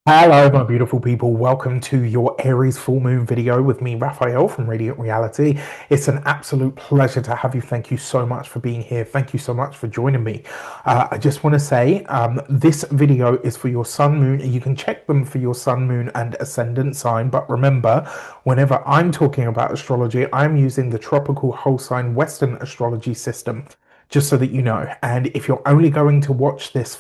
Hello, my beautiful people. Welcome to your Aries Full Moon video with me, Raphael from Radiant Reality. It's an absolute pleasure to have you. Thank you so much for being here. Thank you so much for joining me. I just want to say this video is for your sun, moon. You can check them for your sun, moon, and ascendant sign. But remember, whenever I'm talking about astrology, I'm using the tropical whole sign Western astrology system, just so that you know. And if you're only going to watch this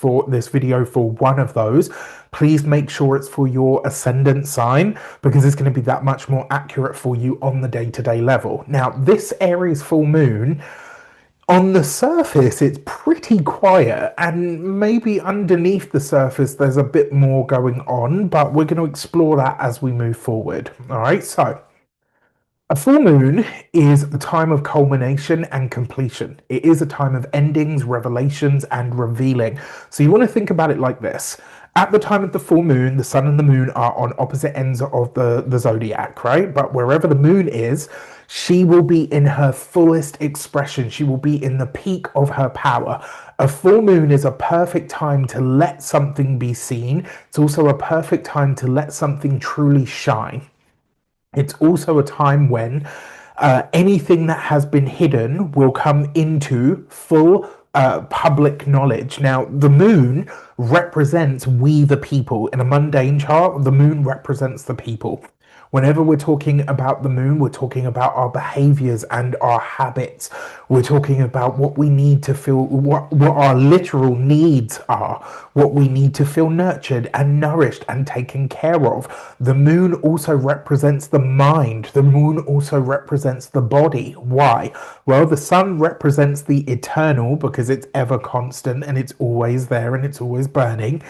video for one of those, please make sure it's for your ascendant sign, because it's going to be that much more accurate for you on the day-to-day level. Now, this Aries full moon, on the surface, it's pretty quiet, and maybe underneath the surface, there's a bit more going on, but we're going to explore that as we move forward. All right, so a full moon is a time of culmination and completion. It is a time of endings, revelations, and revealing. So you want to think about it like this. At the time of the full moon, the sun and the moon are on opposite ends of the zodiac, right? But wherever the moon is, she will be in her fullest expression. She will be in the peak of her power. A full moon is a perfect time to let something be seen. It's also a perfect time to let something truly shine. It's also a time when anything that has been hidden will come into full public knowledge. Now, the moon represents we the people. In a mundane chart, the moon represents the people. Whenever we're talking about the moon, we're talking about our behaviors and our habits. We're talking about what we need to feel, what our literal needs are, what we need to feel nurtured and nourished and taken care of. The moon also represents the mind. The moon also represents the body. Why? Well, the sun represents the eternal because it's ever constant and it's always there and it's always burning,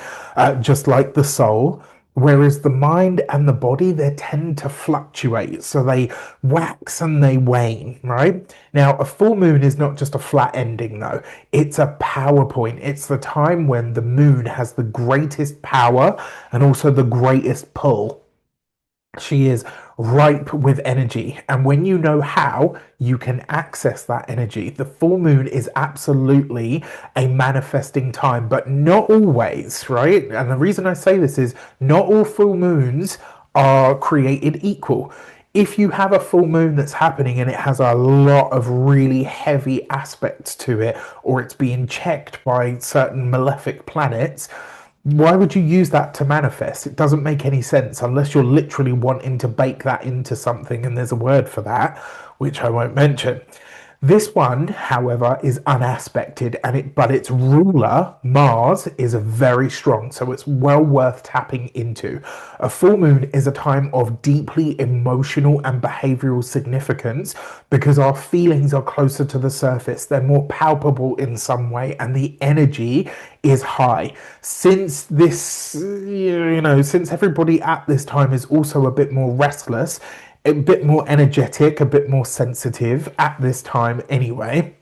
just like the soul. Whereas the mind and the body, they tend to fluctuate. So they wax and they wane, right? Now, a full moon is not just a flat ending, though. It's a power point. It's the time when the moon has the greatest power and also the greatest pull. She is ripe with energy, and when you know how, you can access that energy. The full moon is absolutely a manifesting time, but not always, right? And the reason I say this is not all full moons are created equal. If you have a full moon that's happening and it has a lot of really heavy aspects to it, or it's being checked by certain malefic planets, why would you use that to manifest? It doesn't make any sense unless you're literally wanting to bake that into something, and there's a word for that, which I won't mention. This one, however, is unaspected, but its ruler, Mars, is very strong, so it's well worth tapping into. A full moon is a time of deeply emotional and behavioral significance because our feelings are closer to the surface. They're more palpable in some way, and the energy is high. Since this, since everybody at this time is also a bit more restless, a bit more energetic, a bit more sensitive at this time anyway,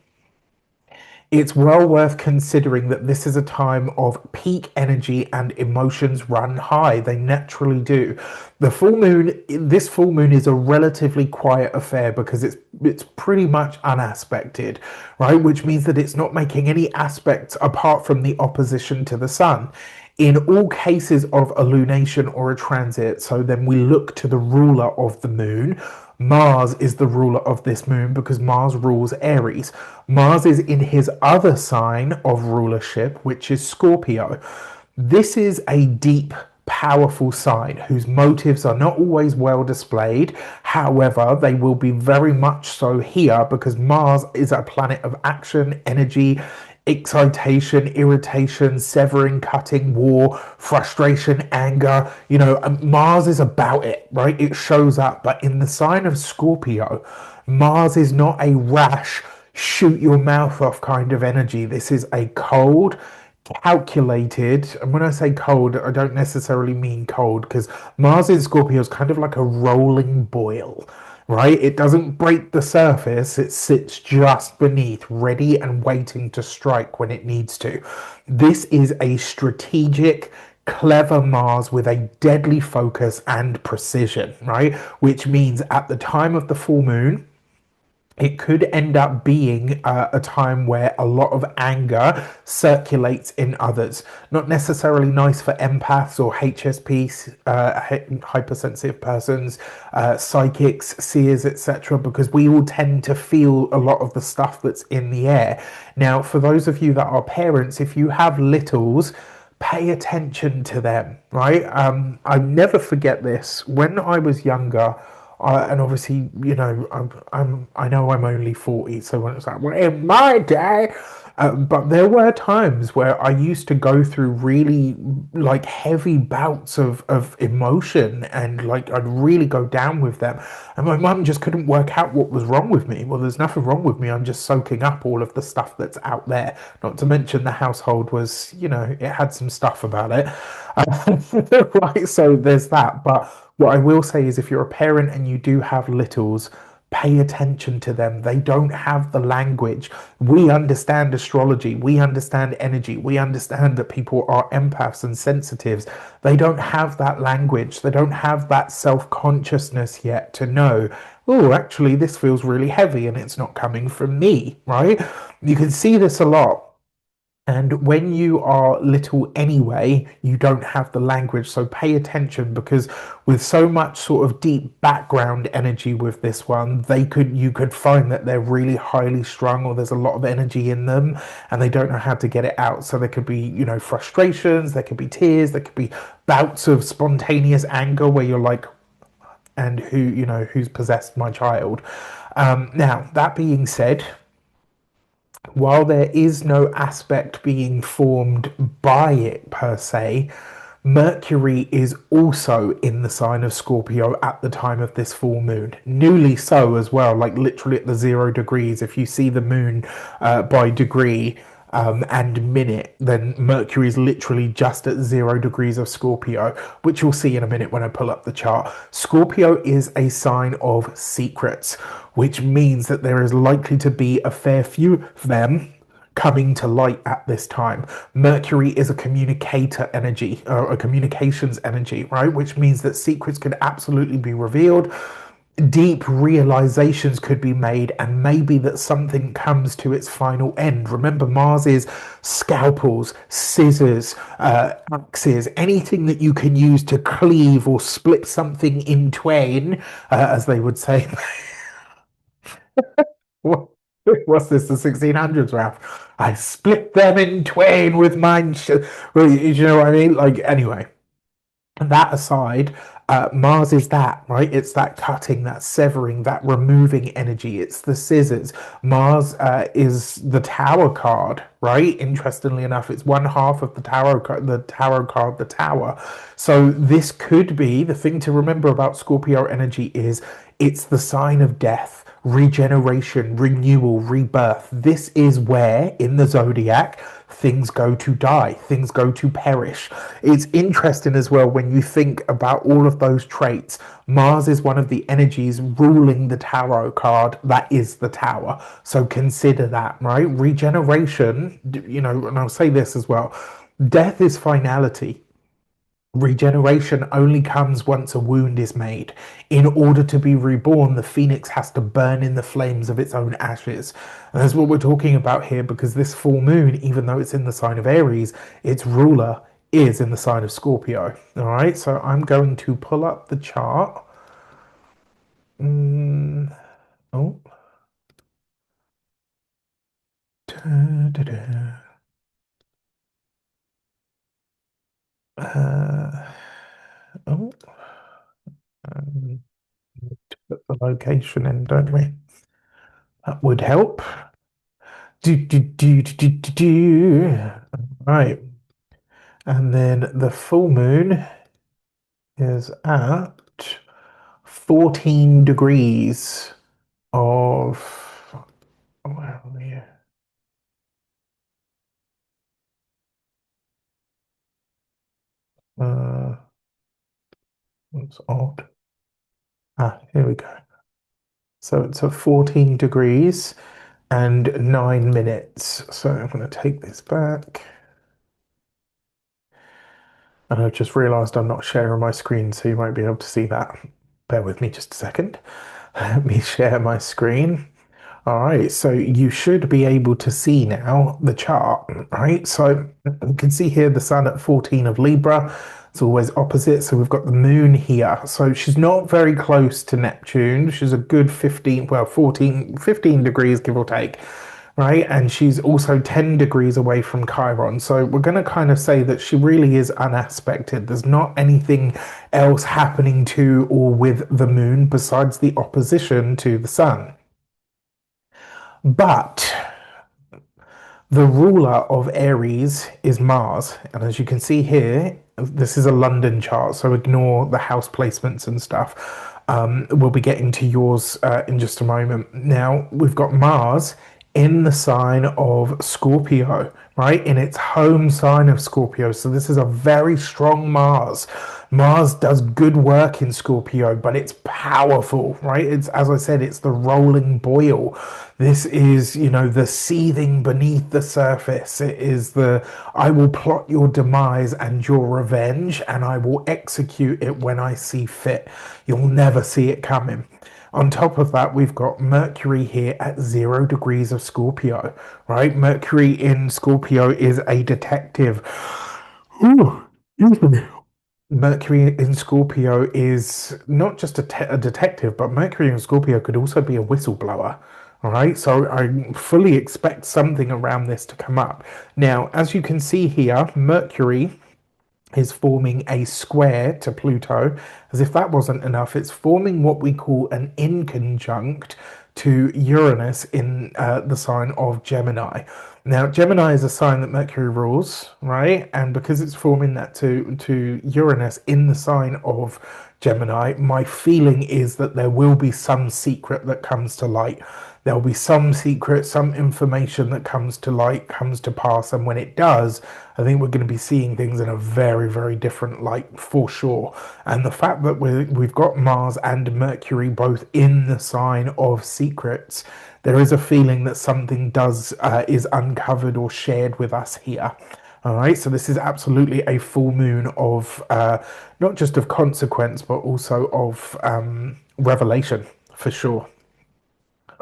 it's well worth considering that this is a time of peak energy and emotions run high. They naturally do. This full moon is a relatively quiet affair because it's pretty much unaspected, right? Which means that it's not making any aspects apart from the opposition to the sun in all cases of a lunation or a transit. So then we look to the ruler of the moon. Mars is the ruler of this moon because Mars rules Aries. Mars is in his other sign of rulership, which is Scorpio. This is a deep, powerful sign whose motives are not always well displayed. However, they will be very much so here because Mars is a planet of action, energy, excitation, irritation, severing, cutting, war, frustration, anger. Mars is about it, right? It shows up. But in the sign of Scorpio, Mars is not a rash, shoot your mouth off kind of energy. This is a cold, calculated, and when I say cold, I don't necessarily mean cold, because Mars in Scorpio is kind of like a rolling boil, right? It doesn't break the surface, it sits just beneath, ready and waiting to strike when it needs to. This is a strategic, clever Mars with a deadly focus and precision, right? Which means at the time of the full moon, it could end up being a time where a lot of anger circulates in others. Not necessarily nice for empaths or HSPs, hypersensitive persons, psychics, seers, etc., because we all tend to feel a lot of the stuff that's in the air. Now, for those of you that are parents, if you have littles, pay attention to them, right? I never forget this. When I was younger, and obviously, I know I'm only 40, so when it's like, well, in my day, but there were times where I used to go through really like heavy bouts of emotion, and like I'd really go down with them. And my mum just couldn't work out what was wrong with me. Well, there's nothing wrong with me. I'm just soaking up all of the stuff that's out there. Not to mention the household was, it had some stuff about it. Right, so there's that. But what I will say is if you're a parent and you do have littles, pay attention to them. They don't have the language. We understand astrology. We understand energy. We understand that people are empaths and sensitives. They don't have that language. They don't have that self-consciousness yet to know, oh, actually, this feels really heavy and it's not coming from me, right? You can see this a lot. And when you are little anyway, you don't have the language. So pay attention, because with so much sort of deep background energy with this one, you could find that they're really highly strung, or there's a lot of energy in them and they don't know how to get it out. So there could be, frustrations, there could be tears, there could be bouts of spontaneous anger where you're like, and who's possessed my child? Now, that being said, while there is no aspect being formed by it per se, Mercury is also in the sign of Scorpio at the time of this full moon. Newly so as well, like literally at the 0 degrees. If you see the moon by degree and minute, then Mercury is literally just at 0 degrees of Scorpio, which you'll see in a minute when I pull up the chart. Scorpio is a sign of secrets, which means that there is likely to be a fair few of them coming to light at this time. Mercury is a communicator energy, or a communications energy, right? Which means that secrets could absolutely be revealed. Deep realizations could be made, and maybe that something comes to its final end. Remember, Mars is scalpels, scissors, axes, anything that you can use to cleave or split something in twain, as they would say. What, what's this, the 1600s, Ralph? I split them in twain with mine. Well, you know what I mean? Like, anyway, that aside, Mars is that, right? It's that cutting, that severing, that removing energy. It's the scissors. Mars is the Tower card, right? Interestingly enough, it's one half of the tarot card, the Tower. So this could be the thing to remember about Scorpio energy is it's the sign of death, regeneration, renewal, rebirth. This is where in the zodiac things go to die, things go to perish. It's interesting as well when you think about all of those traits. Mars is one of the energies ruling the tarot card that is the Tower. So consider that, right? Regeneration, and I'll say this as well, death is finality. Regeneration only comes once a wound is made. In order to be reborn, the phoenix has to burn in the flames of its own ashes. And that's what we're talking about here, because this full moon, even though it's in the sign of Aries, its ruler is in the sign of Scorpio. All right, so I'm going to pull up the chart. Oh. Da-da-da. Oh. Um, Put the location in, don't we? That would help. Do, do, do, do, do, do, do. Right. And then the full moon is at 14 degrees of, where are we? Uh, that's odd. Here we go. So it's at 14 degrees and 9 minutes. So I'm going to take this back. And I've just realized I'm not sharing my screen, so you might be able to see that. Bear with me just a second. Let me share my screen. All right, so you should be able to see now the chart, right? So you can see here the sun at 14 of Libra. It's always opposite. So we've got the moon here. So she's not very close to Neptune. She's a good 15, well, 14, 15 degrees, give or take, right? And she's also 10 degrees away from Chiron. So we're going to kind of say that she really is unaspected. There's not anything else happening to or with the moon besides the opposition to the sun. But the ruler of Aries is Mars. And as you can see here, this is a London chart, so ignore the house placements and stuff. We'll be getting to yours in just a moment. Now, we've got Mars in the sign of Scorpio, right? In its home sign of Scorpio. So this is a very strong Mars. Mars does good work in Scorpio, but it's powerful, right? It's, as I said, it's the rolling boil. This is, you know, the seething beneath the surface. It is the, I will plot your demise and your revenge, and I will execute it when I see fit. You'll never see it coming. On top of that, we've got Mercury here at 0 degrees of Scorpio, right? Mercury in Scorpio is a detective. Ooh, Mercury in Scorpio is not just a detective, but Mercury in Scorpio could also be a whistleblower. All right, so I fully expect something around this to come up. Now, as you can see here, Mercury is forming a square to Pluto. As if that wasn't enough, it's forming what we call an inconjunct to Uranus in the sign of Gemini. Now, Gemini is a sign that Mercury rules, right? And because it's forming that to Uranus in the sign of Gemini, my feeling is that there will be some secret that comes to light. There'll be some secret, some information that comes to light, comes to pass. And when it does, I think we're going to be seeing things in a very, very different light for sure. And the fact that we've got Mars and Mercury both in the sign of secrets, there is a feeling that something is uncovered or shared with us here. All right, so this is absolutely a full moon of not just of consequence, but also of revelation for sure.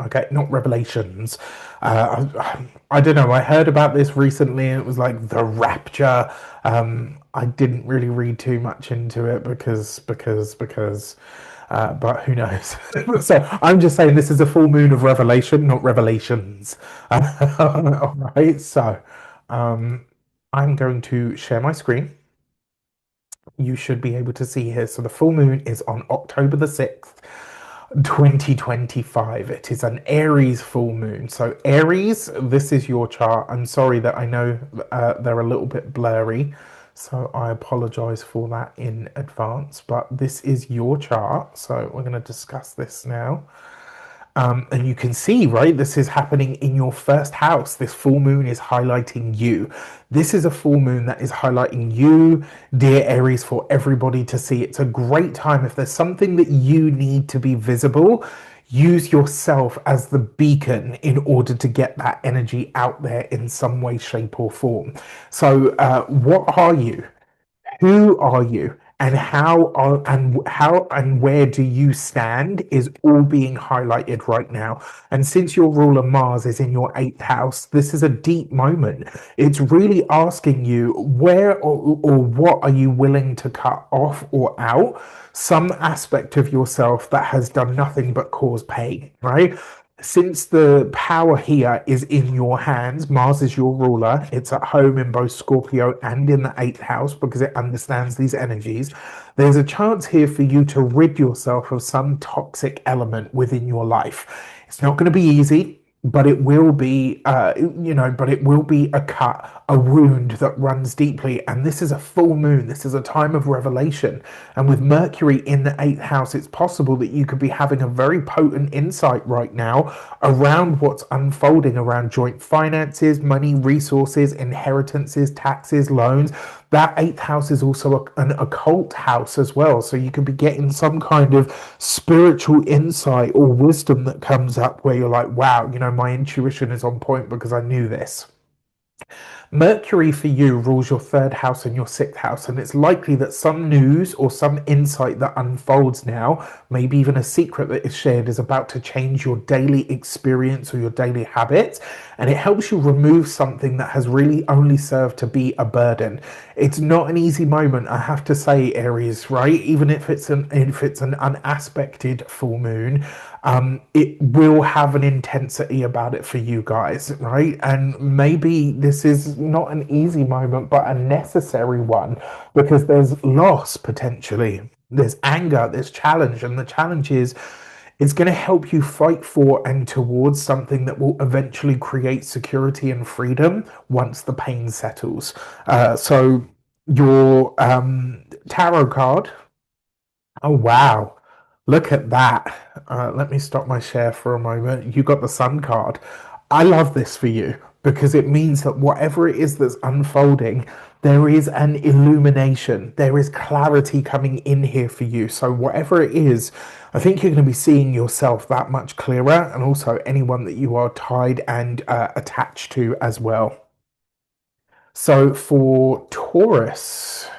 Okay, not revelations. I don't know. I heard about this recently. And it was like the rapture. I didn't really read too much into it but who knows? So I'm just saying this is a full moon of revelation, not revelations. All right. So I'm going to share my screen. You should be able to see here. So the full moon is on October the 6th. 2025. It is an Aries full moon. So Aries, this is your chart. I'm sorry that I know they're a little bit blurry, so I apologize for that in advance, but this is your chart. So we're going to discuss this now. And you can see, right, this is happening in your first house. This full moon is highlighting you. This is a full moon that is highlighting you, dear Aries, for everybody to see. It's a great time. If there's something that you need to be visible, use yourself as the beacon in order to get that energy out there in some way, shape, or form. So, what are you? Who are you? And how and where do you stand is all being highlighted right now. And since your ruler Mars is in your 8th house, this is a deep moment. It's really asking you where or what are you willing to cut off or out, some aspect of yourself that has done nothing but cause pain, right? Since the power here is in your hands, Mars is your ruler. It's at home in both Scorpio and in the 8th house because it understands these energies. There's a chance here for you to rid yourself of some toxic element within your life. It's not going to be easy, but it will be, but it will be a cut, a wound that runs deeply. And this is a full moon. This is a time of revelation. And with Mercury in the 8th house, it's possible that you could be having a very potent insight right now around what's unfolding around joint finances, money, resources, inheritances, taxes, loans. That 8th house is also an occult house as well. So you could be getting some kind of spiritual insight or wisdom that comes up where you're like, wow, you know, my intuition is on point because I knew this. Mercury for you rules your third house and your sixth house, and it's likely that some news or some insight that unfolds now, maybe even a secret that is shared, is about to change your daily experience or your daily habits, and it helps you remove something that has really only served to be a burden. It's not an easy moment, I have to say, Aries, right? Even if it's an unaspected full moon, it will have an intensity about it for you guys, right? And maybe this is not an easy moment, but a necessary one because there's loss potentially, there's anger, there's challenge, and the challenge is it's going to help you fight for and towards something that will eventually create security and freedom once the pain settles. So your tarot card. Oh, wow. Look at that. Let me stop my share for a moment. You got the Sun card. I love this for you because it means that whatever it is that's unfolding, there is an illumination. There is clarity coming in here for you. So, whatever it is, I think you're going to be seeing yourself that much clearer, and also anyone that you are tied and attached to as well. So, for Taurus,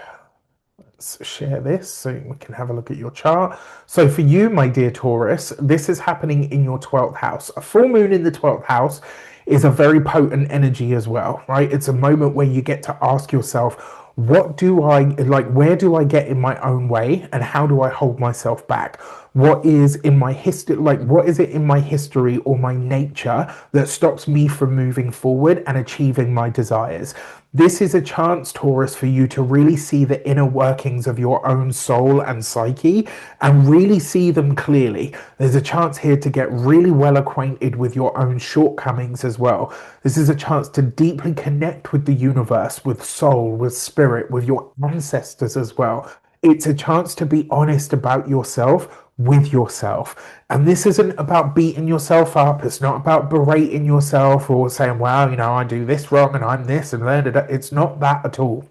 share this so we can have a look at your chart. So for you, my dear Taurus, this is happening in your 12th house. A full moon in the 12th house is a very potent energy as well, right? It's a moment where you get to ask yourself, what do I like? Where do I get in my own way, and how do I hold myself back? What is in my history, like what is it in my history or my nature that stops me from moving forward and achieving my desires? This is a chance, Taurus, for you to really see the inner workings of your own soul and psyche and really see them clearly. There's a chance here to get really well acquainted with your own shortcomings as well. This is a chance to deeply connect with the universe, with soul, with spirit, with your ancestors as well. It's a chance to be honest about yourself with yourself. And this isn't about beating yourself up. It's not about berating yourself or saying, well, I do this wrong and I'm this and that. It's not that at all.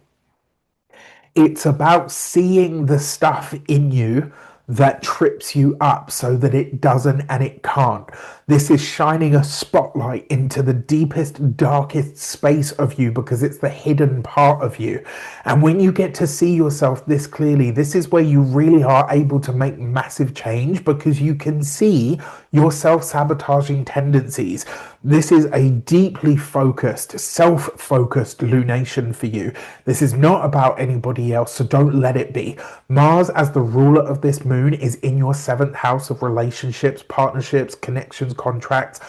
It's about seeing the stuff in you that trips you up so that it doesn't and it can't. This is shining a spotlight into the deepest, darkest space of you because it's the hidden part of you. And when you get to see yourself this clearly, this is where you really are able to make massive change because you can see your self-sabotaging tendencies. This is a deeply focused, self-focused lunation for you. This is not about anybody else, so don't let it be. Mars, as the ruler of this moon, is in your 7th house of relationships, partnerships, connections, contracts,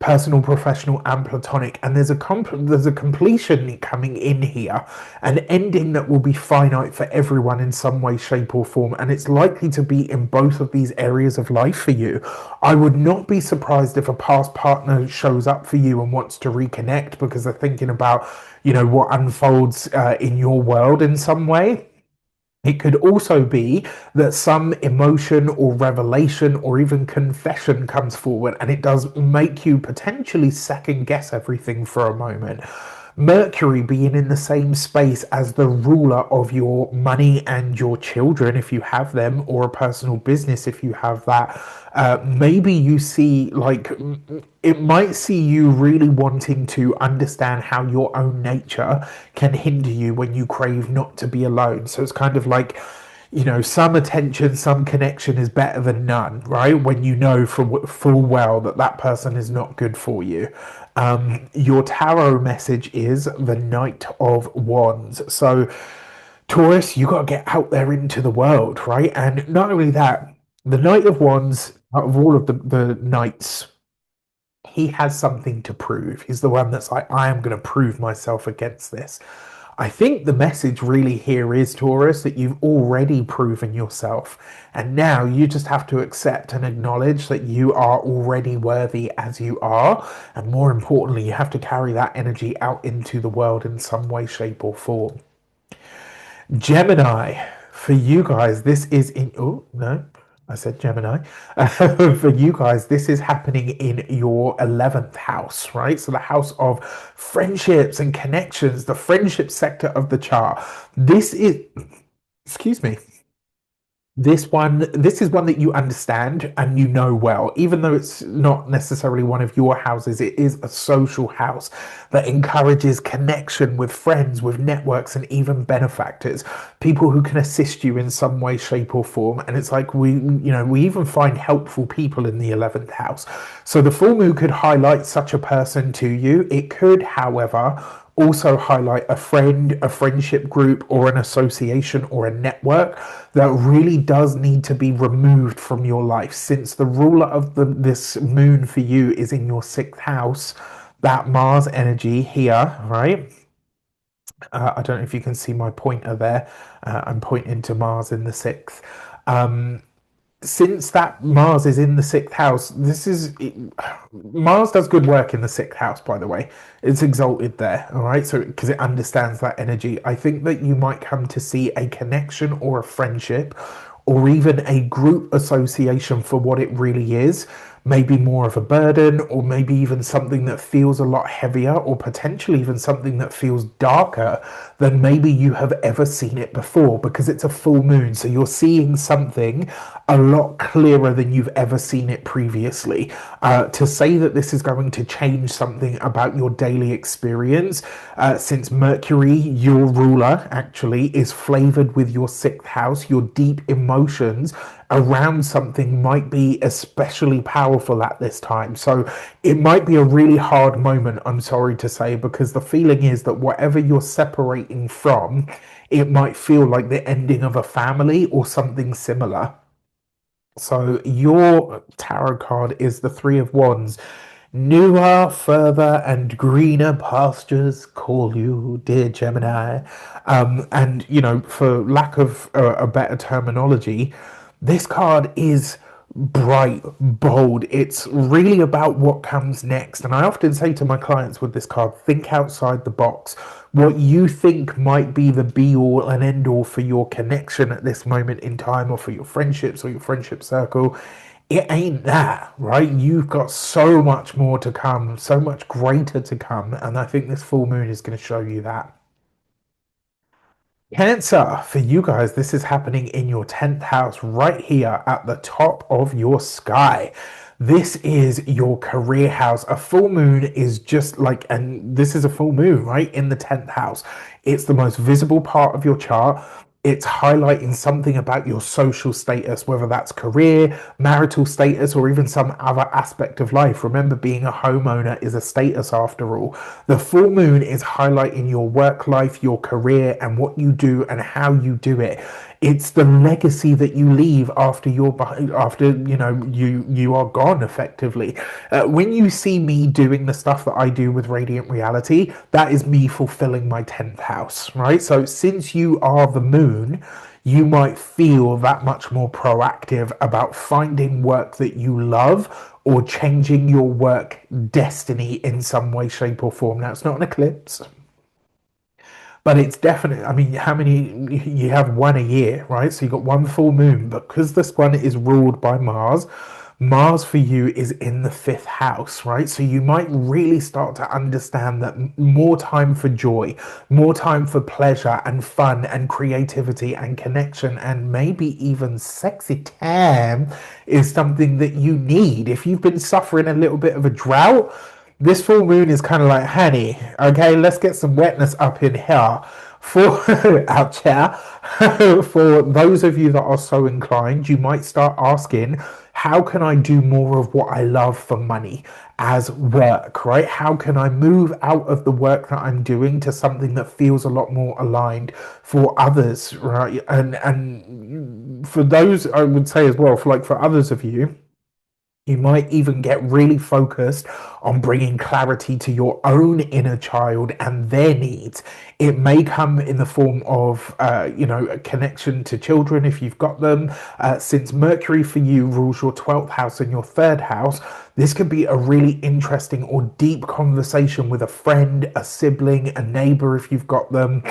personal, professional, and platonic. And there's a completion coming in here, an ending that will be finite for everyone in some way, shape, or form. And it's likely to be in both of these areas of life for you. I would not be surprised if a past partner shows up for you and wants to reconnect because they're thinking about, what unfolds in your world in some way. It could also be that some emotion or revelation or even confession comes forward and it does make you potentially second guess everything for a moment. Mercury being in the same space as the ruler of your money and your children, if you have them, or a personal business, if you have that, maybe you see, it might see you really wanting to understand how your own nature can hinder you when you crave not to be alone. So it's kind of like, some attention, some connection is better than none, right? When you know full well that that person is not good for you. Your tarot message is the Knight of Wands. So, Taurus, you got to get out there into the world, right? And not only that, the Knight of Wands, out of all of the knights, he has something to prove. He's the one that's like, I am going to prove myself against this. I think the message really here is, Taurus, that you've already proven yourself. And now you just have to accept and acknowledge that you are already worthy as you are. And more importantly, you have to carry that energy out into the world in some way, shape, or form. Gemini, for you guys, this is in, oh, no, I said Gemini. For you guys, this is happening in your 11th house, right? So the house of friendships and connections, the friendship sector of the chart. This is, excuse me. This is one that you understand and you know well, even though it's not necessarily one of your houses. It is a social house that encourages connection with friends, with networks, and even benefactors, people who can assist you in some way, shape, or form. And it's like we even find helpful people in the 11th house. So the full moon could highlight such a person to you. It could, however, also highlight a friend, a friendship group, or an association or a network that really does need to be removed from your life, since the ruler of this moon for you is in your 6th house. That Mars energy here, right? I don't know if you can see my pointer there. I'm pointing to Mars in the 6th. Since that Mars is in the 6th house, Mars does good work in the 6th house, by the way. It's exalted there, all right? So, because it understands that energy, I think that you might come to see a connection or a friendship or even a group association for what it really is. Maybe more of a burden, or maybe even something that feels a lot heavier, or potentially even something that feels darker than maybe you have ever seen it before, because it's a full moon. So you're seeing something a lot clearer than you've ever seen it previously. To say that this is going to change something about your daily experience, since Mercury, your ruler, actually is flavored with your 6th house, your deep emotions around something might be especially powerful at this time. So it might be a really hard moment, I'm sorry to say, because the feeling is that whatever you're separating from, it might feel like the ending of a family or something similar. So your tarot card is the Three of Wands. Newer, further, and greener pastures call you, dear Gemini. And, for lack of a better terminology, this card is bright, bold. It's really about what comes next. And I often say to my clients with this card, think outside the box. What you think might be the be all and end all for your connection at this moment in time, or for your friendships or your friendship circle, it ain't that, right? You've got so much more to come, so much greater to come. And I think this full moon is going to show you that. Cancer, for you guys, this is happening in your 10th house right here at the top of your sky. This is your career house. A full moon is just like, and this is a full moon, right? In the 10th house. It's the most visible part of your chart. It's highlighting something about your social status, whether that's career, marital status, or even some other aspect of life. Remember, being a homeowner is a status after all. The full moon is highlighting your work life, your career, and what you do and how you do it. It's the legacy that you leave after you are gone, effectively. When you see me doing the stuff that I do with Radiant Reality, that is me fulfilling my 10th house, right? So since you are the moon, you might feel that much more proactive about finding work that you love, or changing your work destiny in some way, shape, or form. Now, it's not an eclipse, but it's definitely, I mean, how many, you have one a year, right? So you got one full moon, but because this one is ruled by Mars, Mars for you is in the 5th house, right? So you might really start to understand that more time for joy, more time for pleasure and fun and creativity and connection, and maybe even sexy time is something that you need. If you've been suffering a little bit of a drought, this full moon is kind of like, honey, okay, let's get some wetness up in here. For out here, for those of you that are so inclined, you might start asking, how can I do more of what I love for money as work, right? How can I move out of the work that I'm doing to something that feels a lot more aligned for others, right? And for those, I would say as well, for others of you, you might even get really focused on bringing clarity to your own inner child and their needs. It may come in the form of, a connection to children if you've got them. Since Mercury for you rules your 12th house and your 3rd house, this could be a really interesting or deep conversation with a friend, a sibling, a neighbor if you've got them.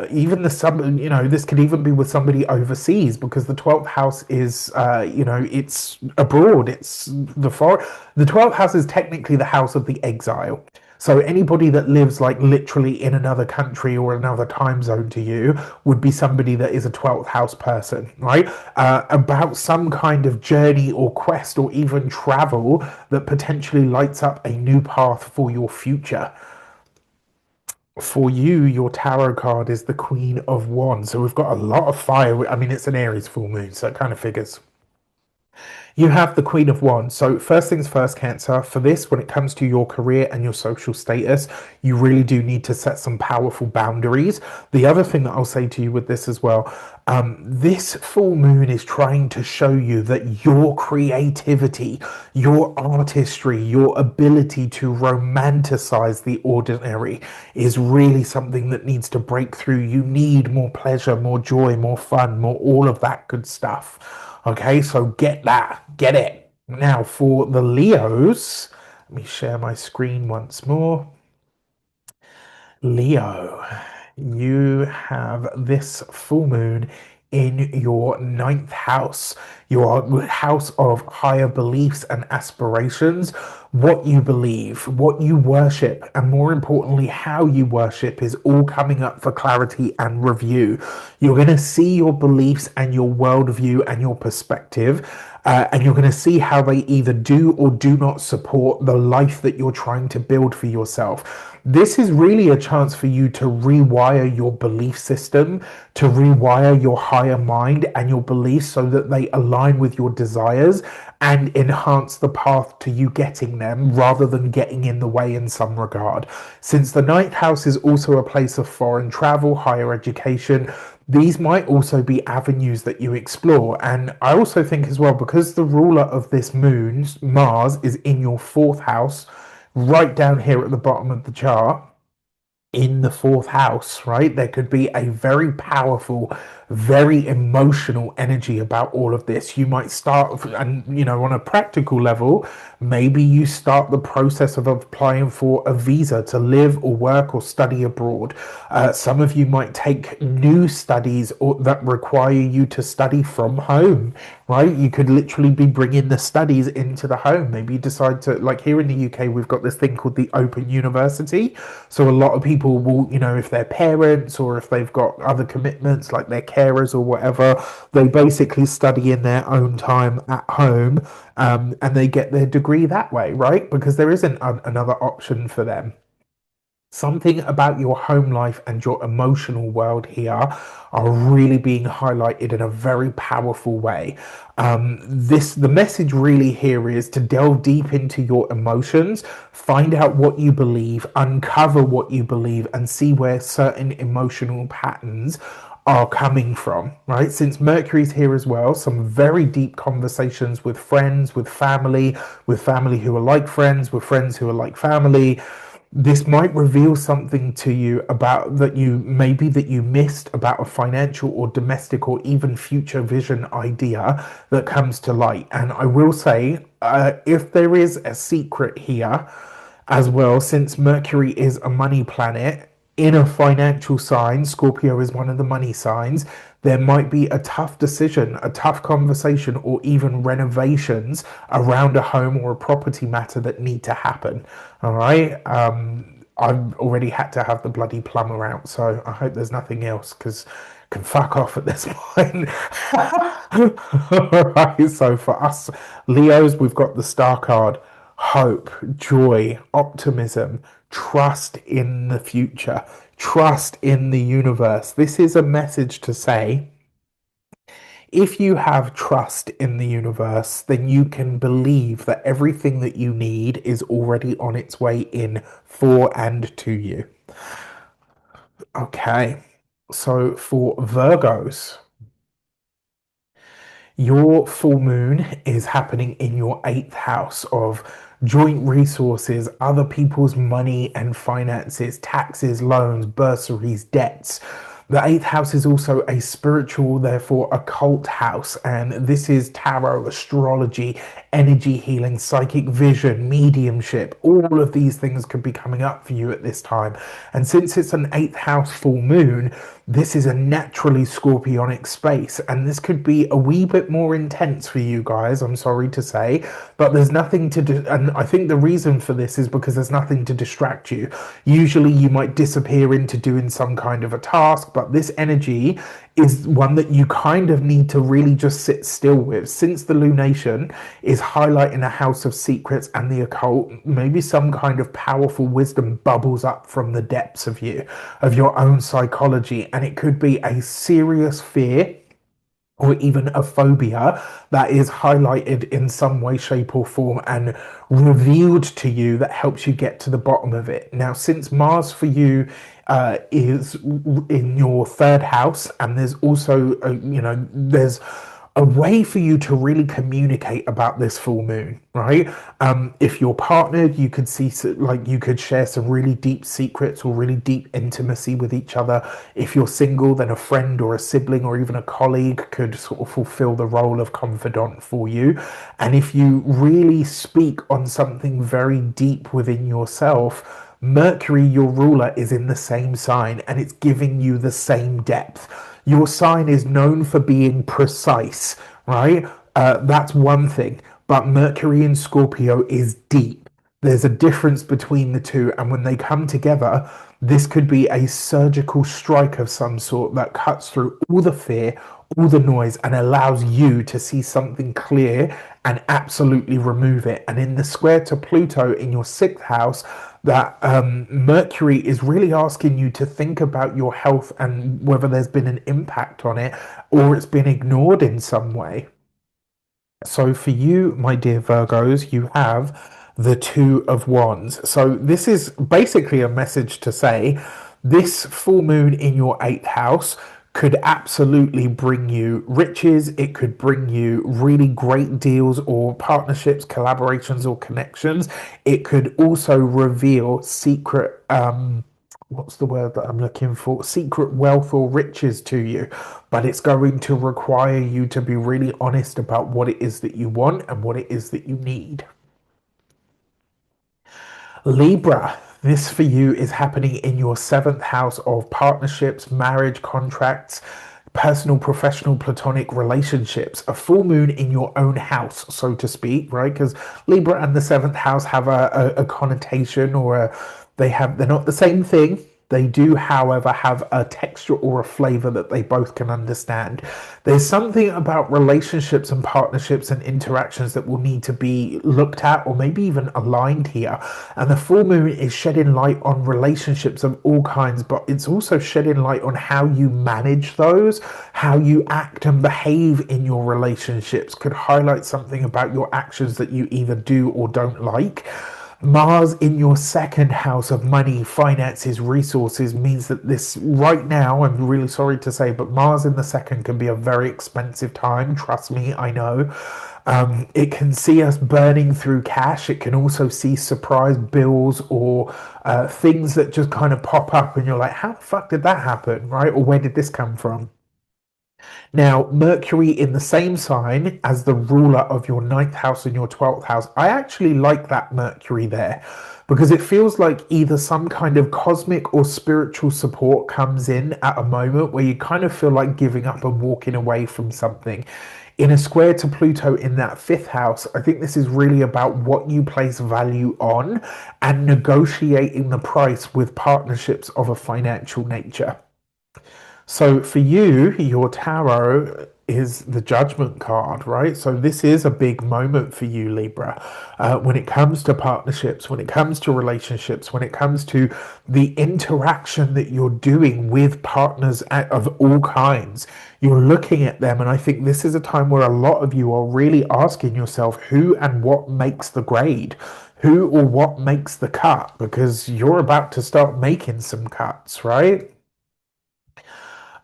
This could even be with somebody overseas, because the 12th house is, it's abroad. It's the 12th house is technically the house of the exile. So anybody that lives like literally in another country or another time zone to you would be somebody that is a 12th house person, right? About some kind of journey or quest or even travel that potentially lights up a new path for your future. For you, your tarot card is the Queen of Wands. So we've got a lot of fire. I mean, it's an Aries full moon, so it kind of figures. You have the Queen of Wands. So first things first, Cancer, for this, when it comes to your career and your social status, you really do need to set some powerful boundaries. The other thing that I'll say to you with this as well, this full moon is trying to show you that your creativity, your artistry, your ability to romanticize the ordinary is really something that needs to break through. You need more pleasure, more joy, more fun, more all of that good stuff. Okay, so get that, get it. Now for the Leos, let me share my screen once more. Leo, you have this full moon in your ninth house, your house of higher beliefs and aspirations, what you believe, what you worship, and more importantly, how you worship is all coming up for clarity and review. You're going to see your beliefs and your worldview and your perspective. And you're going to see how they either do or do not support the life that you're trying to build for yourself. This is really a chance for you to rewire your belief system, to rewire your higher mind and your beliefs so that they align with your desires and enhance the path to you getting them rather than getting in the way in some regard. Since the ninth house is also a place of foreign travel, higher education, these might also be avenues that you explore. And I also think as well, because the ruler of this moon, Mars, is in your fourth house, right down here at the bottom of the chart, in the fourth house, right? There could be a very powerful, very emotional energy about all of this. You might start, and on a practical level, maybe you start the process of applying for a visa to live or work or study abroad. Some of you might take new studies that require you to study from home, right? You could literally be bringing the studies into the home. Maybe you decide to, like here in the UK, we've got this thing called the Open University. So a lot of people will, if they're parents or if they've got other commitments like their carers or whatever, they basically study in their own time at home, and they get their degree that way, right? Because there isn't another option for them. Something about your home life and your emotional world here are really being highlighted in a very powerful way. The message really here is to delve deep into your emotions, find out what you believe, uncover what you believe, and see where certain emotional patterns are coming from, right? Since Mercury's here as well, some very deep conversations with friends, with family who are like friends, with friends who are like family. This might reveal something to you about that you missed about a financial or domestic or even future vision idea that comes to light. And I will say, if there is a secret here as well, since Mercury is a money planet in a financial sign, Scorpio is one of the money signs, there might be a tough decision, a tough conversation, or even renovations around a home or a property matter that need to happen. All right. I've already had to have the bloody plumber out, so I hope there's nothing else because can fuck off at this point. All right. So for us Leos, we've got the star card: hope, joy, optimism, trust in the future, trust in the universe. This is a message to say, if you have trust in the universe, then you can believe that everything that you need is already on its way in for and to you. Okay, so for Virgos, your full moon is happening in your eighth house of joint resources, other people's money and finances, taxes, loans, bursaries, debts. The eighth house is also a spiritual, therefore occult house, and this is tarot, astrology, energy healing, psychic vision, mediumship. All of these things could be coming up for you at this time. And since it's an eighth house full moon, this is a naturally scorpionic space, and this could be a wee bit more intense for you guys, I'm sorry to say, but there's nothing to do. And I think the reason for this is because there's nothing to distract you. Usually you might disappear into doing some kind of a task, but this energy is one that you kind of need to really just sit still with. Since the lunation is highlighting a house of secrets and the occult, maybe some kind of powerful wisdom bubbles up from the depths of you, of your own psychology, and it could be a serious fear or even a phobia that is highlighted in some way, shape, or form and revealed to you that helps you get to the bottom of it. Now, since Mars for you is in your third house, and there's also, there's a way for you to really communicate about this full moon, right? If you're partnered, you could see, like, you could share some really deep secrets or really deep intimacy with each other. If you're single, then a friend or a sibling or even a colleague could sort of fulfill the role of confidant for you. And if you really speak on something very deep within yourself, Mercury, your ruler, is in the same sign and it's giving you the same depth. Your sign is known for being precise, right? That's one thing. But Mercury in Scorpio is deep. There's a difference between the two. And when they come together, this could be a surgical strike of some sort that cuts through all the fear, all the noise, and allows you to see something clear and absolutely remove it. And in the square to Pluto in your sixth house, that Mercury is really asking you to think about your health and whether there's been an impact on it or it's been ignored in some way. So for you, my dear Virgos, you have the Two of Wands. So this is basically a message to say this full moon in your eighth house could absolutely bring you riches. It could bring you really great deals or partnerships, collaborations, or connections. It could also reveal secret, what's the word that I'm looking for? Secret wealth or riches to you. But it's going to require you to be really honest about what it is that you want and what it is that you need. Libra, this for you is happening in your seventh house of partnerships, marriage, contracts, personal, professional, platonic relationships. A full moon in your own house, so to speak, right? Because Libra and the seventh house have a connotation or they're not the same thing. They do, however, have a texture or a flavor that they both can understand. There's something about relationships and partnerships and interactions that will need to be looked at or maybe even aligned here. And the full moon is shedding light on relationships of all kinds, but it's also shedding light on how you manage those, how you act and behave in your relationships. Could highlight something about your actions that you either do or don't like. Mars in your second house of money, finances, resources means that this right now, I'm really sorry to say, but Mars in the second can be a very expensive time. Trust me, I know. It can see us burning through cash. It can also see surprise bills or things that just kind of pop up and you're like, how the fuck did that happen, right? Or where did this come from? Now, Mercury in the same sign as the ruler of your ninth house and your 12th house, I actually like that Mercury there because it feels like either some kind of cosmic or spiritual support comes in at a moment where you kind of feel like giving up and walking away from something. In a square to Pluto in that fifth house, I think this is really about what you place value on and negotiating the price with partnerships of a financial nature. So for you, your tarot is the Judgment card, right? So this is a big moment for you, Libra, when it comes to partnerships, when it comes to relationships, when it comes to the interaction that you're doing with partners of all kinds. You're looking at them, and I think this is a time where a lot of you are really asking yourself who and what makes the grade, who or what makes the cut, because you're about to start making some cuts, right?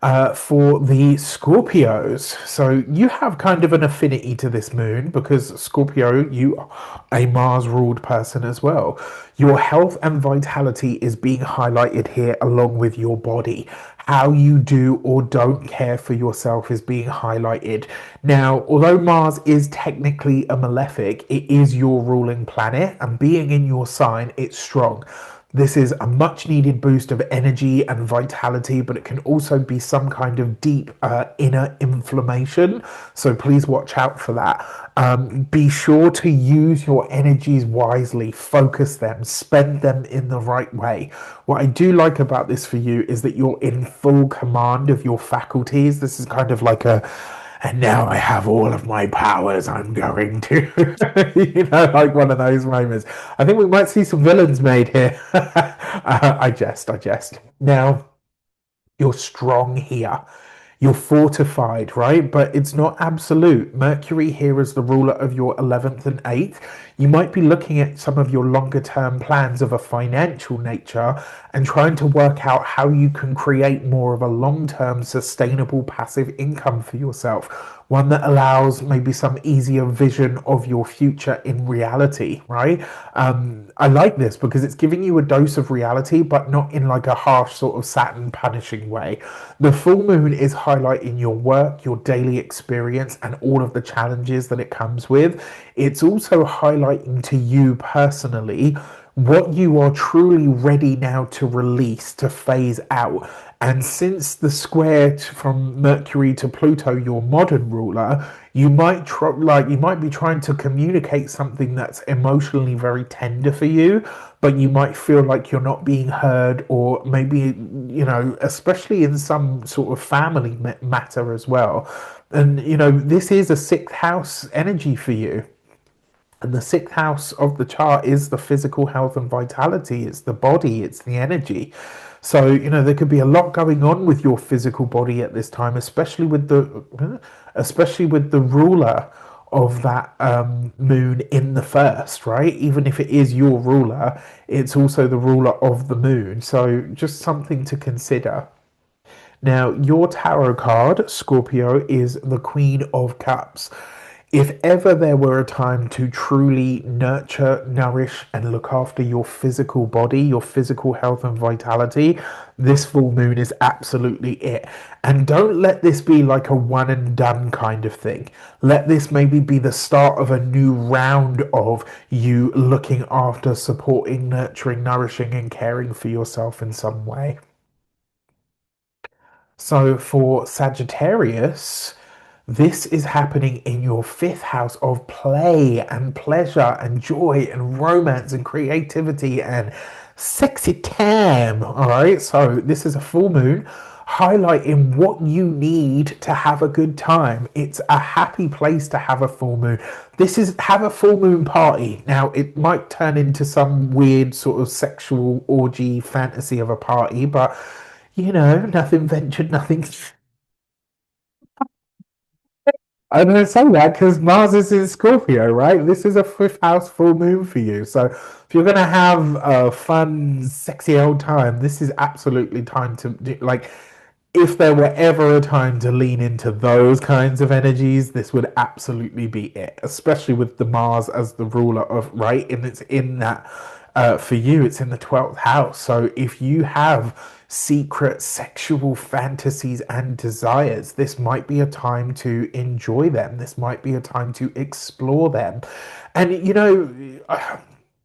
For the Scorpios. So you have kind of an affinity to this moon because Scorpio, you are a Mars ruled person as well. Your health and vitality is being highlighted here along with your body. how you do or don't care for yourself is being highlighted. Now, although Mars is technically a malefic, it is your ruling planet, and being in your sign, it's strong. This is a much needed boost of energy and vitality, but it can also be some kind of deep inner inflammation. So please watch out for that. Be sure to use your energies wisely, focus them, spend them in the right way. What I do like about this for you is that you're in full command of your faculties. This is kind of like a, and now I have all of my powers, I'm going to, like one of those moments. I think we might see some villains made here. I jest. Now, you're strong here. You're fortified, right? But it's not absolute. Mercury here is the ruler of your 11th and 8th. You might be looking at some of your longer term plans of a financial nature and trying to work out how you can create more of a long term sustainable passive income for yourself. One that allows maybe some easier vision of your future in reality, right? I like this because it's giving you a dose of reality, but not in like a harsh sort of Saturn punishing way. The full moon is highlighting your work, your daily experience, and all of the challenges that it comes with. It's also highlighting to you personally what you are truly ready now to release, to phase out. And since the square from Mercury to Pluto, your modern ruler, you might you might be trying to communicate something that's emotionally very tender for you, but you might feel like you're not being heard, or maybe, especially in some sort of family matter as well. And this is a sixth house energy for you. And the sixth house of the chart is the physical health and vitality. It's the body, it's the energy. So, there could be a lot going on with your physical body at this time, especially with the ruler of that moon in the first, right? Even if it is your ruler, it's also the ruler of the moon. So just something to consider. Now, your tarot card, Scorpio, is the Queen of Cups. If ever there were a time to truly nurture, nourish, and look after your physical body, your physical health and vitality, this full moon is absolutely it. And don't let this be like a one and done kind of thing. Let this maybe be the start of a new round of you looking after, supporting, nurturing, nourishing, and caring for yourself in some way. So for Sagittarius, this is happening in your fifth house of play and pleasure and joy and romance and creativity and sexy time. All right. So this is a full moon highlighting what you need to have a good time. It's a happy place to have a full moon. This is have a full moon party. Now, it might turn into some weird sort of sexual orgy fantasy of a party, but nothing ventured, nothing. I don't say that because Mars is in Scorpio, right? This is a fifth house full moon for you. So if you're gonna have a fun, sexy old time, this is absolutely time to do, like, if there were ever a time to lean into those kinds of energies, this would absolutely be it, especially with the Mars as the ruler of, right? And it's in that, for you, it's in the 12th house. So if you have secret sexual fantasies and desires, this might be a time to enjoy them. This might be a time to explore them. And,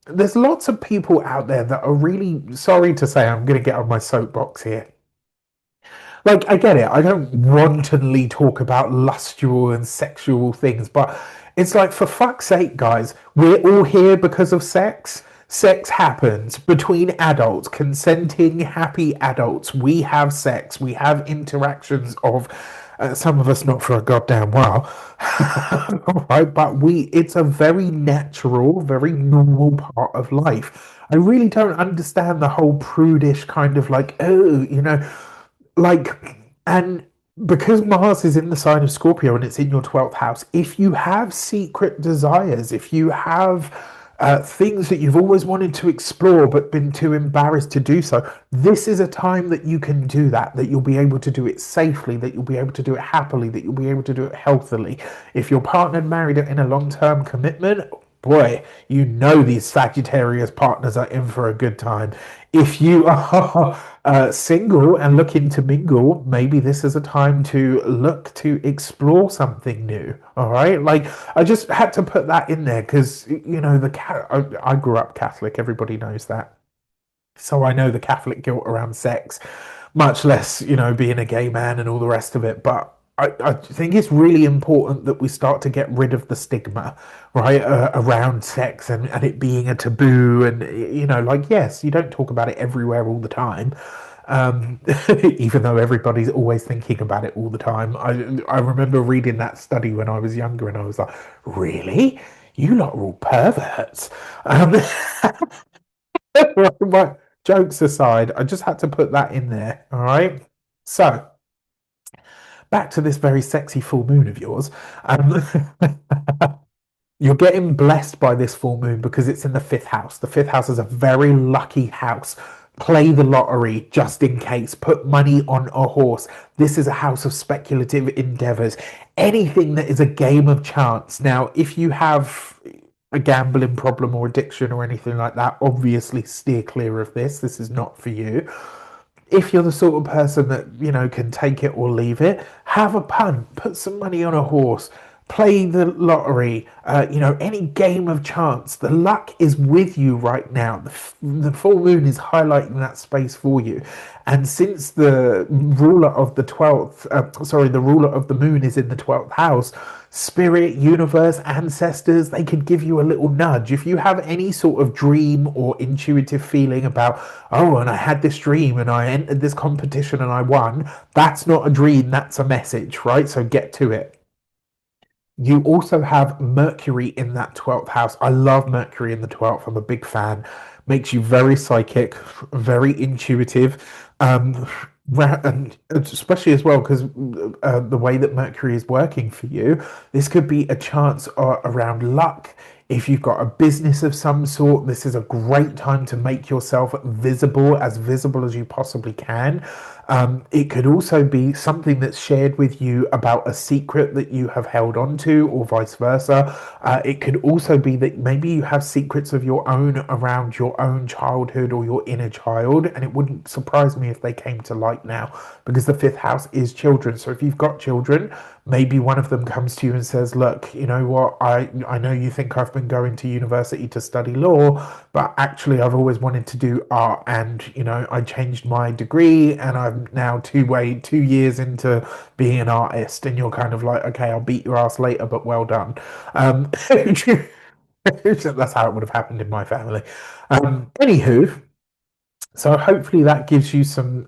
there's lots of people out there that are really, sorry to say, I'm going to get on my soapbox here. Like, I get it. I don't wantonly talk about lustful and sexual things, but it's like, for fuck's sake, guys, we're all here because of sex. Sex happens between adults, consenting, happy adults. We have sex. We have interactions of, some of us not for a goddamn while, right? But it's a very natural, very normal part of life. I really don't understand the whole prudish kind of like, oh, like, and because Mars is in the sign of Scorpio and it's in your 12th house, if you have secret desires, if you have things that you've always wanted to explore but been too embarrassed to do so, this is a time that you can do that, that you'll be able to do it safely, that you'll be able to do it happily, that you'll be able to do it healthily. If you're partnered, married, in a long-term commitment, boy, you know these Sagittarius partners are in for a good time. If you are single and looking to mingle, maybe this is a time to look to explore something new. All right, like I just had to put that in there because you know I grew up Catholic. Everybody knows that. So I know the Catholic guilt around sex, much less, you know, being a gay man and all the rest of it. But I think it's really important that we start to get rid of the stigma, right, around sex and it being a taboo. And, you know, like, yes, you don't talk about it everywhere all the time. Um, even though everybody's always thinking about it all the time. I remember reading that study when I was younger and I was like, really? You lot are all perverts. Right, jokes aside, I just had to put that in there. All right. So back to this very sexy full moon of yours. Um, you're getting blessed by this full moon because it's in the fifth house. The fifth house is a very lucky house. Play the lottery just in case. Put money on a horse. This is a house of speculative endeavors. Anything that is a game of chance. Now, if you have a gambling problem or addiction or anything like that, obviously steer clear of this. This is not for you. If you're the sort of person that, you know, can take it or leave it, have a punt, put some money on a horse, play the lottery, you know, any game of chance. The luck is with you right now. The full moon is highlighting that space for you. And since the ruler of the 12th, the ruler of the moon is in the 12th house, spirit, universe, ancestors, they could give you a little nudge. If you have any sort of dream or intuitive feeling about, oh, and I had this dream and I entered this competition and I won, that's not a dream, that's a message, right? So get to it. You also have Mercury in that 12th house. I love Mercury in the 12th. I'm a big fan. Makes you very psychic, very intuitive. Um, and especially as well because the way that Mercury is working for you, this could be a chance around luck. If you've got a business of some sort, this is a great time to make yourself visible as you possibly can. It could also be something that's shared with you about a secret that you have held on to, or vice versa. It could also be that maybe you have secrets of your own around your own childhood or your inner child, and it wouldn't surprise me if they came to light now, because the fifth house is children. So if you've got children, maybe one of them comes to you and says, look, you know what, I know you think I've been going to university to study law, but actually I've always wanted to do art, and you know, I changed my degree and I'm now 2 years into being an artist. And you're kind of like, okay, I'll beat your ass later, but well done. That's how it would have happened in my family. Anywho, so hopefully that gives you some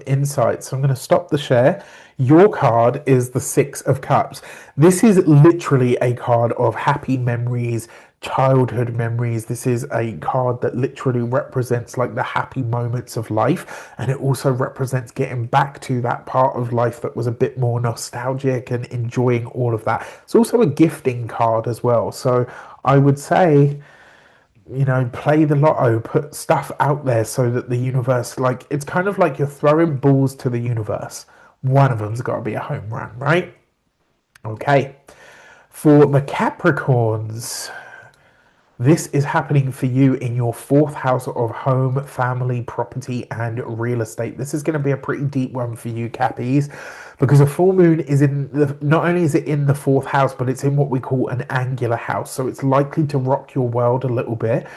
insight. So I'm going to stop the share. Your card is the Six of Cups. This is literally a card of happy memories, childhood memories. This is a card that literally represents like the happy moments of life, and it also represents getting back to that part of life that was a bit more nostalgic and enjoying all of that. It's also a gifting card as well. So I would say, you know, play the lotto, put stuff out there so that the universe, like, it's kind of like you're throwing balls to the universe. One of them's got to be a home run, right? Okay. For the Capricorns, this is happening for you in your fourth house of home, family, property, and real estate. This is going to be a pretty deep one for you, Cappies, because a full moon is in the, not only is it in the fourth house, but it's in what we call an angular house. So it's likely to rock your world a little bit.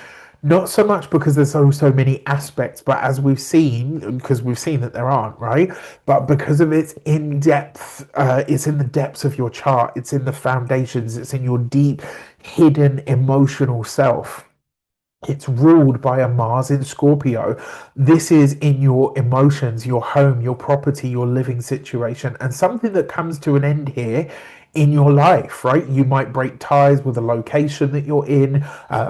Not so much because there's so many aspects, but as we've seen, because we've seen that there aren't, right? But because of its in depth, it's in the depths of your chart, it's in the foundations, it's in your deep, hidden emotional self. It's ruled by a Mars in Scorpio. This is in your emotions, your home, your property, your living situation, and something that comes to an end here in your life, right? You might break ties with a location that you're in,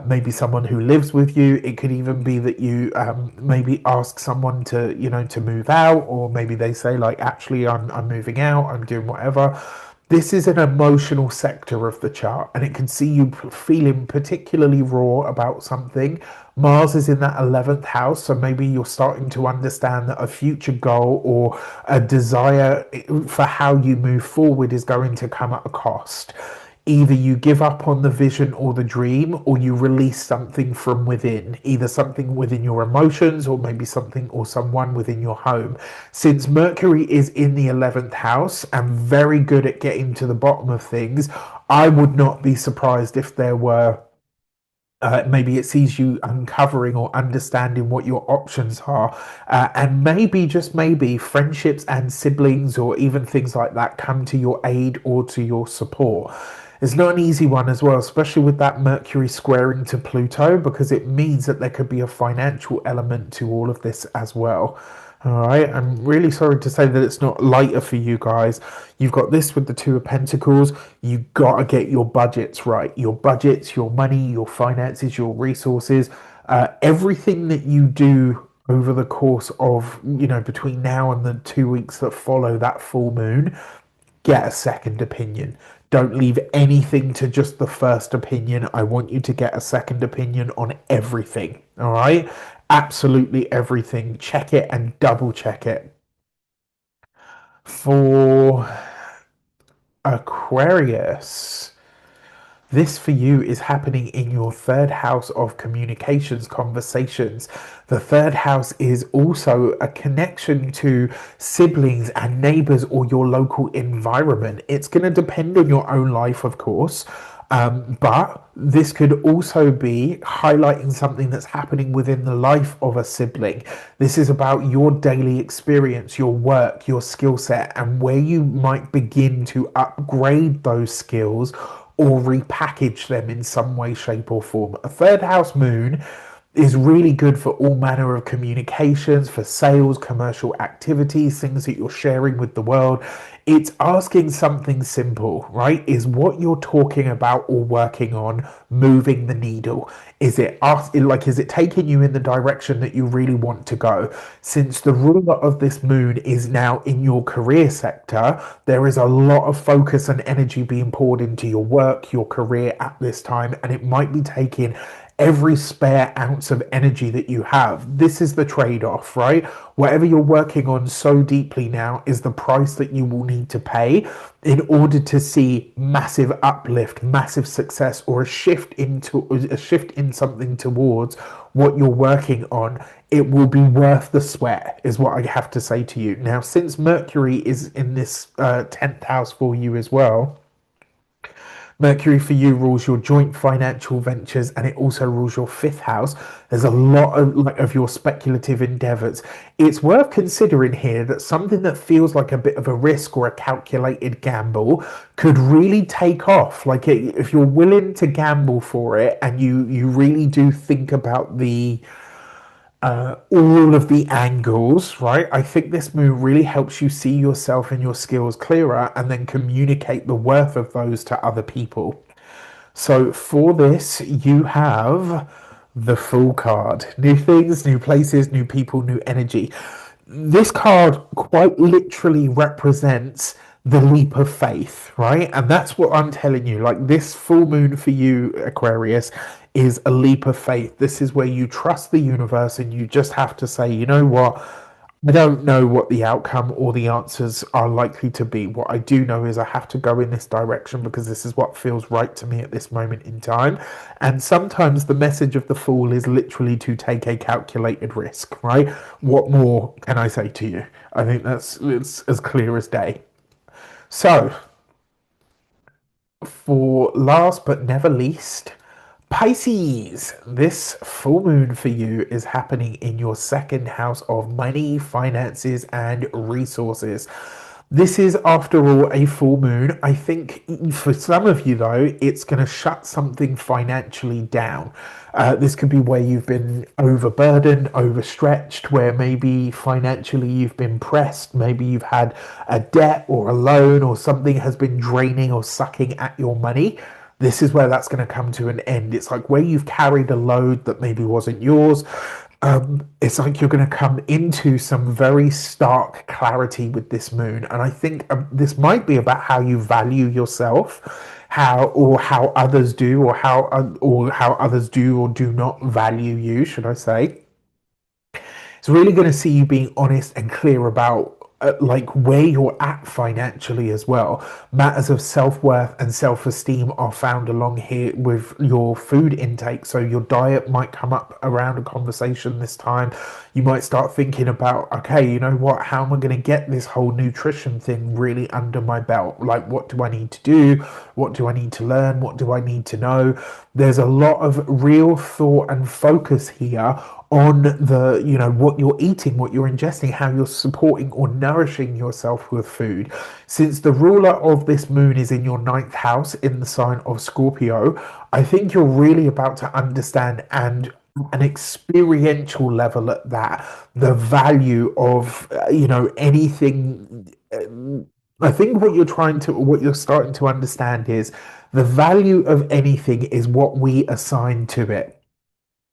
maybe someone who lives with you. It could even be that you maybe ask someone to, you know, to move out, or maybe they say like, actually, I'm moving out, I'm doing whatever. This is an emotional sector of the chart, and it can see you feeling particularly raw about something. Mars is in that 11th house, so maybe you're starting to understand that a future goal or a desire for how you move forward is going to come at a cost. Either you give up on the vision or the dream, or you release something from within, either something within your emotions, or maybe something or someone within your home. Since Mercury is in the 11th house and very good at getting to the bottom of things, I would not be surprised if there were maybe it sees you uncovering or understanding what your options are. And maybe, just maybe, friendships and siblings or even things like that come to your aid or to your support. It's not an easy one as well, especially with that Mercury squaring to Pluto, because it means that there could be a financial element to all of this as well. All right, I'm really sorry to say that it's not lighter for you guys. You've got this with the Two of Pentacles. You got to get your budgets right. Your budgets, your money, your finances, your resources, everything that you do over the course of, between now and the 2 weeks that follow that full moon, get a second opinion. Don't leave anything to just the first opinion. I want you to get a second opinion on everything. All right? Absolutely everything. Check it and double check it. For Aquarius, this for you is happening in your third house of communications, conversations. The third house is also a connection to siblings and neighbors or your local environment. It's going to depend on your own life, of course. But this could also be highlighting something that's happening within the life of a sibling. This is about your daily experience, your work, your skill set, and where you might begin to upgrade those skills or repackage them in some way, shape, or form. A third house moon is really good for all manner of communications, for sales, commercial activities, things that you're sharing with the world. It's asking something simple, right? Is what you're talking about or working on moving the needle? Is it taking you in the direction that you really want to go? Since the ruler of this moon is now in your career sector, there is a lot of focus and energy being poured into your work, your career at this time, and it might be taking every spare ounce of energy that you have. This is the trade-off, right? Whatever you're working on so deeply now is the price that you will need to pay in order to see massive uplift, massive success, or a shift in something towards what you're working on. It will be worth the sweat, is what I have to say to you. Now, since Mercury is in this 10th house for you as well, Mercury for you rules your joint financial ventures, and it also rules your fifth house. There's a lot of your speculative endeavors. It's worth considering here that something that feels like a bit of a risk or a calculated gamble could really take off. Like if you're willing to gamble for it and you really do think about all of the angles, right? I think this moon really helps you see yourself and your skills clearer and then communicate the worth of those to other people. So for this, you have the Fool card. New things, new places, new people, new energy. This card quite literally represents the leap of faith, right? And that's what I'm telling you. Like this full moon for you, Aquarius, is a leap of faith. This is where you trust the universe and you just have to say, you know what? I don't know what the outcome or the answers are likely to be. What I do know is I have to go in this direction because this is what feels right to me at this moment in time. And sometimes the message of the Fool is literally to take a calculated risk, right? What more can I say to you? I think it's as clear as day. So, for last but never least, Pisces, this full moon for you is happening in your second house of money, finances, and resources. This is, after all, a full moon. I think for some of you, though, it's going to shut something financially down. This could be where you've been overburdened, overstretched, where maybe financially you've been pressed. Maybe you've had a debt or a loan or something has been draining or sucking at your money. This is where that's going to come to an end. It's like where you've carried a load that maybe wasn't yours. It's like you're going to come into some very stark clarity with this moon. And I think this might be about how you value yourself, how others do, or how others do or do not value you, should I say. It's really going to see you being honest and clear about like where you're at financially as well. Matters of self-worth and self-esteem are found along here with your food intake. So your diet might come up around a conversation this time. You might start thinking about, okay, you know what, how am I going to get this whole nutrition thing really under my belt? Like, what do I need to do? What do I need to learn? What do I need to know? There's a lot of real thought and focus here on the, you know, what you're eating, what you're ingesting, how you're supporting or nourishing yourself with food. Since the ruler of this moon is in your ninth house in the sign of Scorpio, I think you're really about to understand, and an experiential level at that, the value of, you know, anything. I think what you're starting to understand is the value of anything is what we assign to it.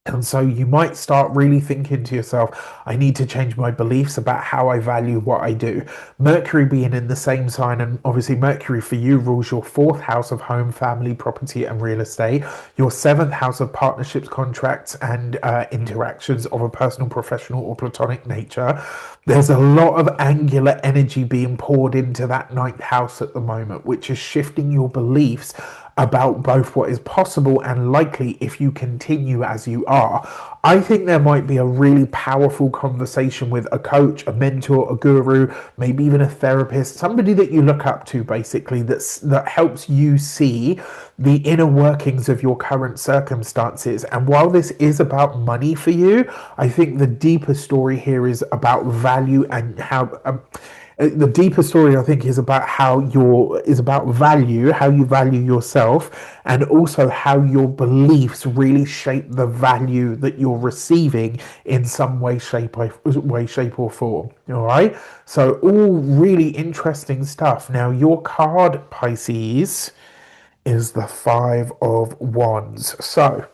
And so you might start really thinking to yourself, I need to change my beliefs about how I value what I do. Mercury being in the same sign, and obviously Mercury for you rules your fourth house of home, family, property, and real estate, your seventh house of partnerships, contracts, and interactions of a personal, professional, or platonic nature. There's a lot of angular energy being poured into that ninth house at the moment, which is shifting your beliefs about both what is possible and likely if you continue as you are. I think there might be a really powerful conversation with a coach, a mentor, a guru, maybe even a therapist, somebody that you look up to, basically, that helps you see the inner workings of your current circumstances. And while this is about money for you, I think the deeper story here is about value and how the deeper story, I think, is about value, how you value yourself, and also how your beliefs really shape the value that you're receiving in some way, shape, or form. All right. So all really interesting stuff. Now, your card, Pisces, is the Five of Wands. So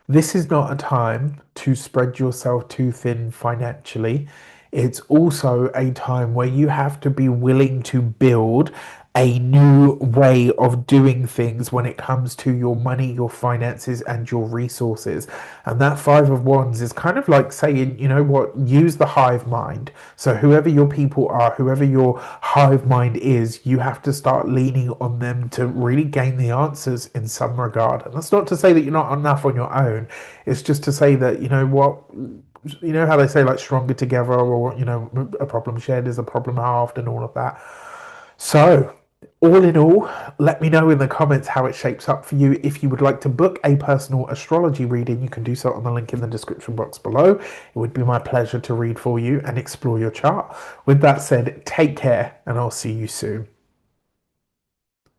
this is not a time to spread yourself too thin financially. It's also a time where you have to be willing to build a new way of doing things when it comes to your money, your finances, and your resources. And that Five of Wands is kind of like saying, you know what, use the hive mind. So whoever your people are, whoever your hive mind is, you have to start leaning on them to really gain the answers in some regard. And that's not to say that you're not enough on your own. It's just to say that, you know what, you know how they say, like, stronger together, or, you know, a problem shared is a problem halved, and all of that. So all in all, let me know in the comments how it shapes up for you. If you would like to book a personal astrology reading, you can do so on the link in the description box below. It would be my pleasure to read for you and explore your chart. With that said, take care, and I'll see you soon.